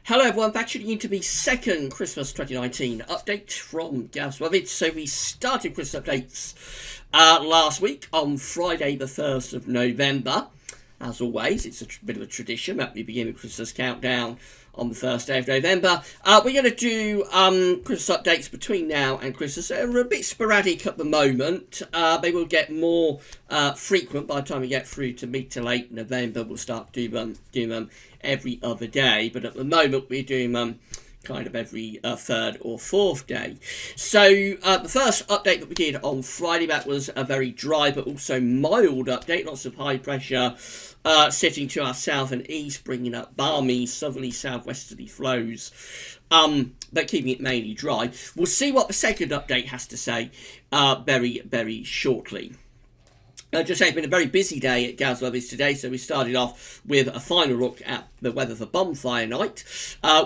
Hello everyone, back tuning into the second Christmas 2019 update from Gaz Lovett. So we started Christmas updates last week on Friday the 1st of November. As always, it's a bit of a tradition that we begin the Christmas countdown on the first day of November. We're going to do Christmas updates between now and Christmas. They're a bit sporadic at the moment. They will get more frequent by the time we get through to mid to late November. We'll start doing them every other day. But at the moment, we're doing them kind of every third or fourth day. So the first update that we did on Friday, that was a very dry but also mild update. Lots of high pressure sitting to our south and east, bringing up balmy southerly southwesterly flows, but keeping it mainly dry. We'll see what the second update has to say very, very shortly. Just saying, it's been a very busy day at Gaz Lovett today, so we started off with a final look at the weather for bonfire night.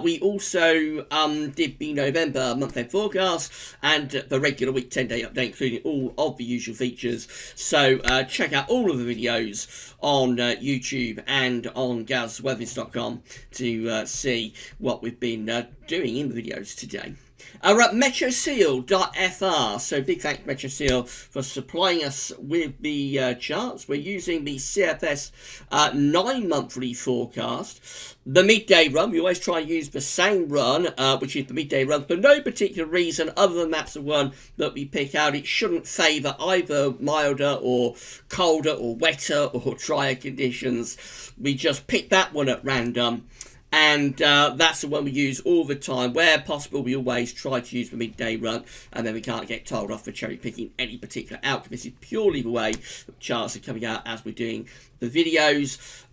We also did the November month-end forecast and the regular week 10-day update, including all of the usual features. So check out all of the videos on YouTube and on gazweathers.com to see what we've been doing in the videos today. We're at metroseal.fr, so big thanks to Metroseal for supplying us with the charts. We're using the CFS 9-monthly forecast. The midday run, we always try and use the same run, which is the midday run, for no particular reason other than that's the one that we pick out. It shouldn't favour either milder or colder or wetter or drier conditions. We just pick that one at random. And that's the one we use all the time. Where possible, we always try to use the midday run, and then we can't get told off for cherry picking any particular outcome. This is purely the way the charts are coming out as we're doing the videos.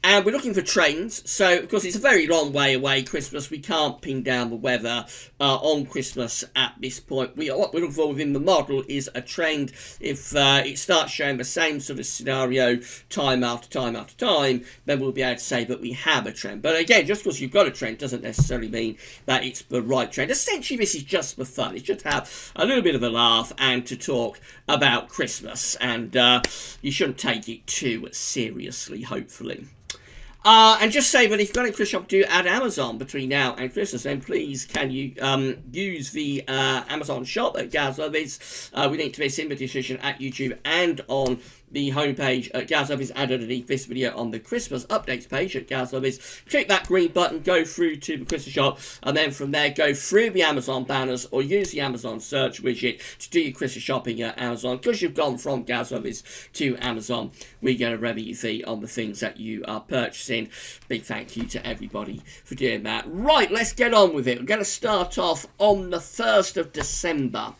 And we're looking for trends. So, of course, it's a very long way away, Christmas. We can't pin down the weather on Christmas at this point. What we're looking for within the model is a trend. If it starts showing the same sort of scenario time after time after time, then we'll be able to say that we have a trend. But again, just because you've got a trend doesn't necessarily mean that it's the right trend. Essentially, this is just for fun. It's just to have a little bit of a laugh and to talk about Christmas. And you shouldn't take it too seriously, hopefully. And just say that if you've got any Christmas shop to do at Amazon between now and Christmas, then please can you use the Amazon shop at Gaz Lovett. We link to this in the description at YouTube and on the homepage at Gaz Lovett and underneath this video on the Christmas updates page at Gaz Lovett. Click that green button, go through to the Christmas shop, and then from there go through the Amazon banners or use the Amazon search widget to do your Christmas shopping at Amazon. Because you've gone from Gaz Lovett to Amazon, we get a revenue fee on the things that you are purchasing. Big thank you to everybody for doing that. Right, let's get on with it. We're going to start off on the 1st of December.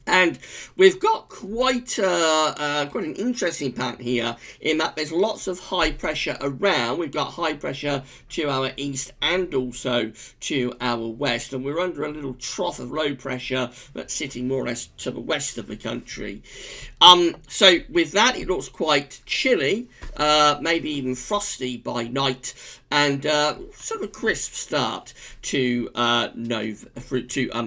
And we've got quite an interesting pattern here in that there's lots of high pressure around. We've got high pressure to our east and also to our west. And we're under a little trough of low pressure that's sitting more or less to the west of the country. So with that, it looks quite chilly, maybe even frosty by night. And sort of a crisp start to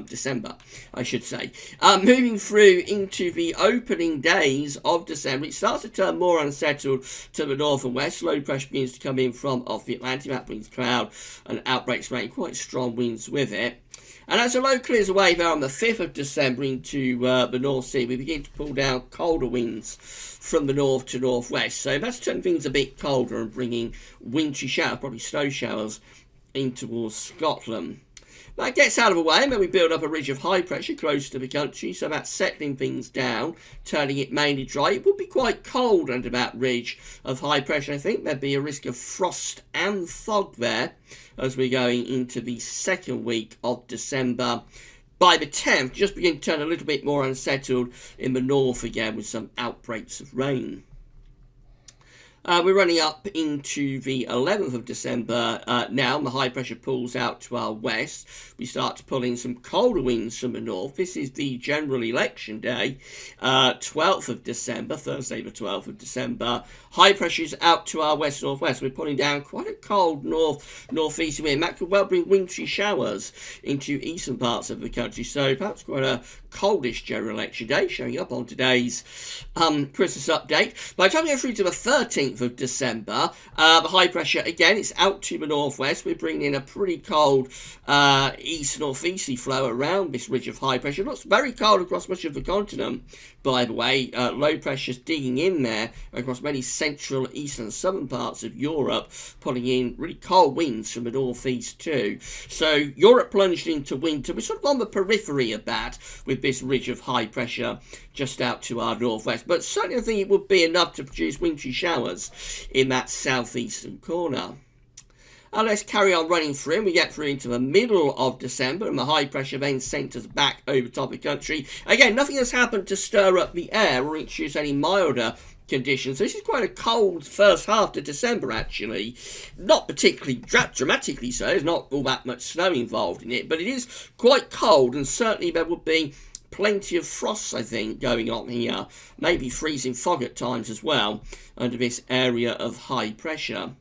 December, I should say. Moving through into the opening days of December, it starts to turn more unsettled to the north and west. Low pressure begins to come in from off the Atlantic. That brings cloud and outbreaks rain, quite strong winds with it. And as the low clears away there on the 5th of December into the North Sea, we begin to pull down colder winds from the north to northwest. So that's turning things a bit colder and bringing wintry showers, probably snow showers, in towards Scotland. That gets out of the way, and then we build up a ridge of high pressure close to the country, so that's settling things down, turning it mainly dry. It would be quite cold under that ridge of high pressure. I think there'd be a risk of frost and fog there as we're going into the second week of December. By the 10th, just begin to turn a little bit more unsettled in the north again with some outbreaks of rain. We're running up into the 11th of December now, and the high pressure pulls out to our west. We start to pull in some colder winds from the north. This is the general election day, 12th of December, Thursday the 12th of December. High pressures out to our west-northwest. We're pulling down quite a cold northeast wind. That could well bring wintry showers into eastern parts of the country. So perhaps quite a coldish general election day showing up on today's Christmas update. By the time we go through to the 13th 17th of December. The high pressure, again, it's out to the northwest. We're bringing in a pretty cold east-northeasterly flow around this ridge of high pressure. It looks very cold across much of the continent, by the way. Low pressure's digging in there across many central, eastern and southern parts of Europe, pulling in really cold winds from the northeast too. So Europe plunged into winter. We're sort of on the periphery of that with this ridge of high pressure just out to our northwest. But certainly I think it would be enough to produce wintry showers in that southeastern corner. Let's carry on running through, and we get through into the middle of December, and the high pressure then centres back over top of the country. Again, nothing has happened to stir up the air or introduce any milder conditions. So this is quite a cold first half to December, actually. Not particularly dramatically so. There's not all that much snow involved in it, but it is quite cold, and certainly there would be plenty of frost, I think, going on here. Maybe freezing fog at times as well under this area of high pressure.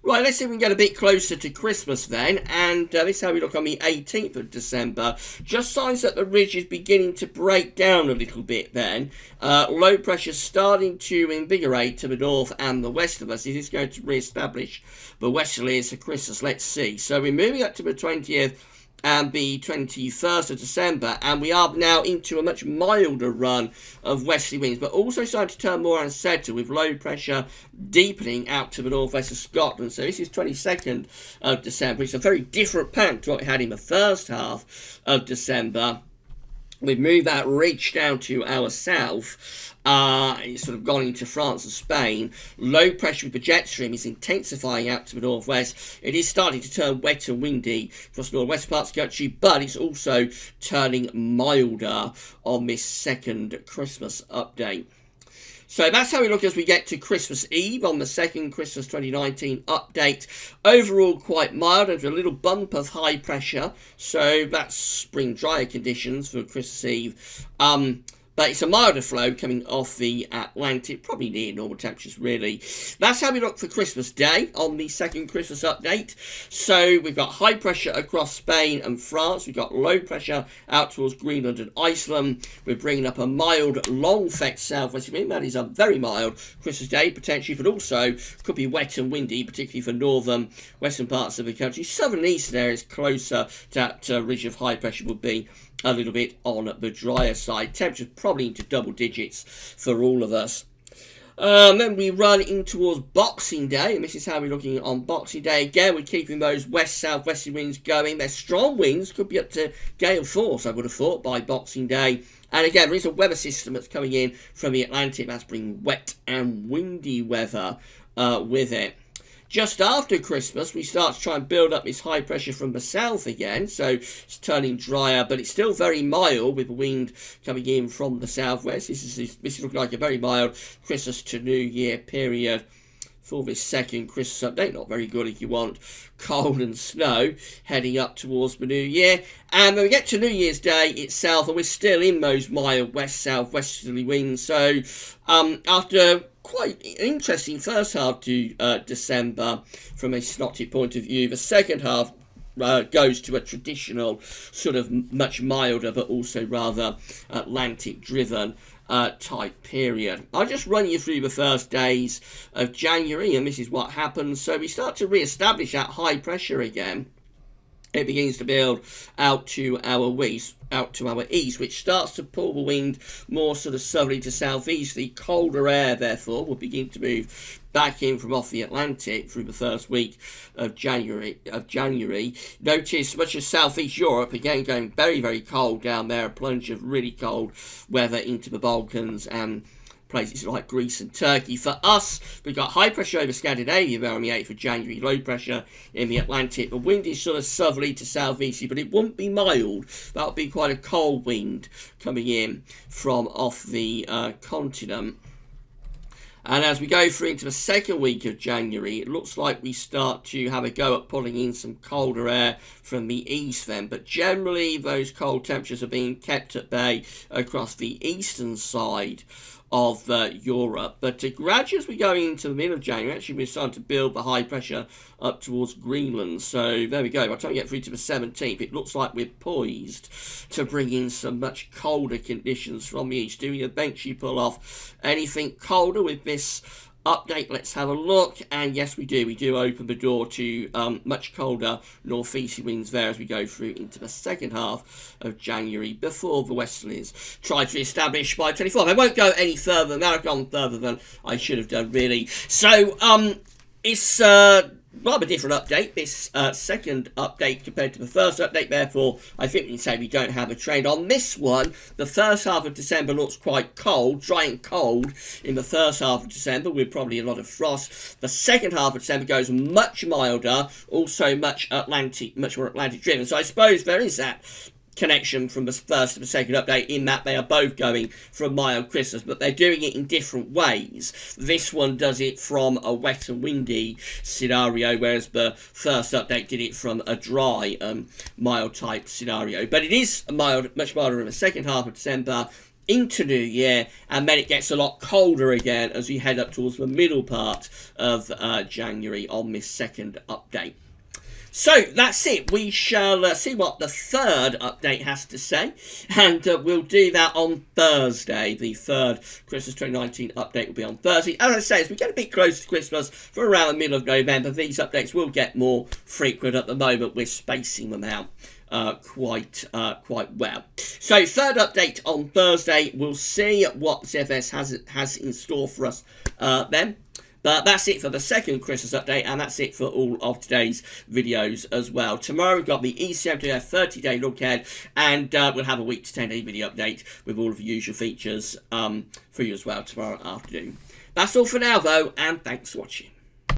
Right, let's see if we can get a bit closer to Christmas then, and this is how we look on the 18th of December. Just signs that the ridge is beginning to break down a little bit then. Low pressure starting to invigorate to the north and the west of us. Is this going to re-establish the westerlies for Christmas? Let's see. So we're moving up to the 20th and the 21st of December, and we are now into a much milder run of westerly winds, but also starting to turn more unsettled with low pressure deepening out to the northwest of Scotland. So this is 22nd of December. It's a very different pattern to what we had in the first half of December. We've moved that ridge down to our south. It's sort of gone into France and Spain. Low pressure with the jet stream is intensifying out to the northwest. It is starting to turn wet and windy across the northwest parts of the country, but it's also turning milder on this second Christmas update. So that's how we look as we get to Christmas Eve on the second Christmas 2019 update. Overall quite mild and a little bump of high pressure. So that's spring drier conditions for Christmas Eve. But it's a milder flow coming off the Atlantic, probably near normal temperatures really. That's how we look for Christmas Day on the second Christmas update. So we've got high pressure across Spain and France. We've got low pressure out towards Greenland and Iceland. We're bringing up a mild, long effect southwest wind. That is a very mild Christmas Day potentially, but also could be wet and windy, particularly for northern, western parts of the country. Southern and eastern areas closer to that ridge of high pressure would be a little bit on the drier side. Temperatures probably into double digits for all of us. Then we run in towards Boxing Day, and this is how we're looking on Boxing Day. Again, we're keeping those west-southwesterly winds going. They're strong winds, could be up to gale force, I would have thought, by Boxing Day. And again, there is a weather system that's coming in from the Atlantic that's bringing wet and windy weather with it. Just after Christmas, we start to try and build up this high pressure from the south again. So it's turning drier, but it's still very mild with the wind coming in from the southwest. This is looking like a very mild Christmas to New Year period for this second Christmas update. Not very good if you want cold and snow heading up towards the New Year. And when we get to New Year's Day itself, and we're still in those mild west-southwesterly winds. So after quite an interesting first half to December from a synoptic point of view, the second half goes to a traditional sort of much milder but also rather Atlantic driven type period. I'll just run you through the first days of January, and this is what happens. So we start to re-establish that high pressure again. It begins to build out to our east, which starts to pull the wind more sort of southerly to southeast. The colder air, therefore, will begin to move back in from off the Atlantic through the first week of January. Notice much of southeast Europe, again, going very, very cold down there. A plunge of really cold weather into the Balkans and places like Greece and Turkey. For us, we've got high pressure over Scandinavia there on the 8th of January, low pressure in the Atlantic. The wind is sort of southerly to southeasterly, but it won't be mild. That'll be quite a cold wind coming in from off the continent. And as we go through into the second week of January, it looks like we start to have a go at pulling in some colder air from the east then. But generally, those cold temperatures are being kept at bay across the eastern side of Europe. But gradually as we go into the middle of January, actually we're starting to build the high pressure up towards Greenland. So there we go. By the time we get through to the 17th, it looks like we're poised to bring in some much colder conditions from the east. Do we eventually pull off anything colder with this update. Let's have a look. And yes, we do open the door to much colder northeasterly winds there as we go through into the second half of January before the westerlies try to establish by 24th. I won't go any further than I've gone further than I should have done, really. So it's rather different update, this second update compared to the first update. Therefore, I think we can say we don't have a trend. On this one, the first half of December looks quite cold, dry and cold in the first half of December with probably a lot of frost. The second half of December goes much milder, also much more Atlantic driven. So I suppose there is that connection from the first to the second update in that they are both going for a mild Christmas, but they're doing it in different ways. This one does it from a wet and windy scenario, whereas the first update did it from a dry mild type scenario. But it is much milder in the second half of December into New Year, and then it gets a lot colder again as we head up towards the middle part of January on this second update. So that's it. We shall see what the third update has to say, and we'll do that on Thursday. The third Christmas 2019 update will be on Thursday. As I say, as we get a bit closer to Christmas, for around the middle of November, these updates will get more frequent. At the moment, we're spacing them out quite well. So third update on Thursday. We'll see what ZFS has in store for us then. But that's it for the second Christmas update, and that's it for all of today's videos as well. Tomorrow we've got the ECM2F 30-day look ahead, and we'll have a week to 10-day video update with all of the usual features for you as well tomorrow afternoon. That's all for now, though, and thanks for watching.